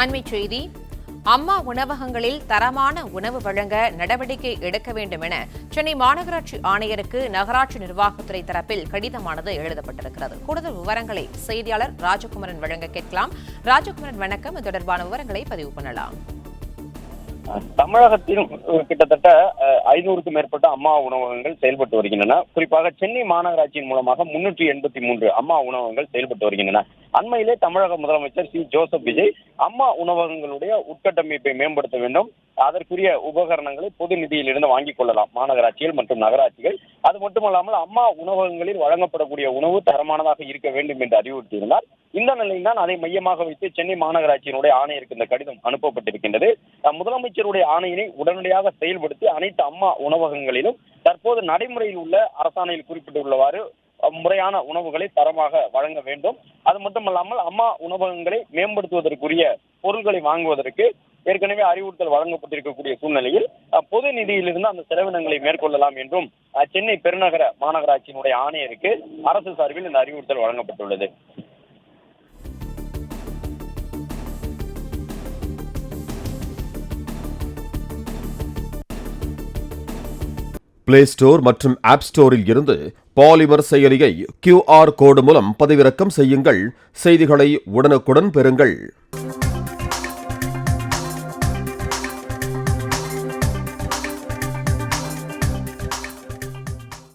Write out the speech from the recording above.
அண்மைச் செய்தி. அம்மா உணவகங்களில் தரமான உணவு வழங்க நடவடிக்கை எடுக்க வேண்டும் என சென்னை மாநகராட்சி ஆணையருக்கு நகராட்சி நிர்வாகத்துறை தரப்பில் கடிதமானது எழுதப்பட்டிருக்கிறது. கூடுதல் விவரங்களை செய்தியாளர் ராஜகுமரன் வழங்க கேட்கலாம். ராஜகுமரன், வணக்கம். இது தொடர்பான விவரங்களை பதிவு பண்ணலாம். தமிழகத்தில் கிட்டத்தட்ட 500க்கும் மேற்பட்ட அம்மா உணவகங்கள் செயல்பட்டு வருகின்றன. குறிப்பாக சென்னை மாநகராட்சியின் மூலமாக 383 அம்மா உணவகங்கள் செயல்பட்டு வருகின்றன. அண்மையிலே தமிழக முதலமைச்சர் சி ஜோசப் விஜய் அம்மா உணவகங்களுடைய உட்கட்டமைப்பை மேம்படுத்த வேண்டும், அதற்குரிய உபகரணங்களை பொது நிதியில் இருந்து வாங்கிக் கொள்ளலாம் மாநகராட்சிகள் மற்றும் நகராட்சிகள். அது மட்டுமல்லாமல் அம்மா உணவகங்களில் வழங்கப்படக்கூடிய உணவு தரமானதாக இருக்க வேண்டும் என்று அறிவுறுத்தியிருந்தார். இந்த நிலையில் தான் அதை மையமாக வைத்து சென்னை மாநகராட்சியினுடைய ஆணையருக்கு இந்த கடிதம் அனுப்பப்பட்டிருக்கின்றது. முதலமைச்சருடைய ஆணையினை உடனடியாக செயல்படுத்தி அனைத்து அம்மா உணவகங்களிலும் தற்போது நடைமுறையில் உள்ள அரசாணையில் குறிப்பிட்டுள்ளவாறு முறையான உணவுகளை தரமாக வழங்க வேண்டும். அது மட்டுமல்லாமல் அம்மா உணவகங்களை மேம்படுத்துவதற்குரிய பொருட்களை வாங்குவதற்கு ஏற்கனவே அறிவுறுத்தல் வழங்கப்பட்டிருக்கக்கூடிய சூழ்நிலையில் பொது நிதியிலிருந்து அந்த செலவினங்களை மேற்கொள்ளலாம் என்றும் சென்னை பெருநகர மாநகராட்சியினுடைய ஆணையருக்கு அரசு சார்பில் இந்த அறிவுறுத்தல் வழங்கப்பட்டுள்ளது. பிளே ஸ்டோர் மற்றும் ஆப் ஸ்டோரில் இருந்து பாலிமர் செயலியை QR கோடு மூலம் பதிவிறக்கம் செய்யுங்கள். செய்திகளை உடனுக்குடன் பெறுங்கள்.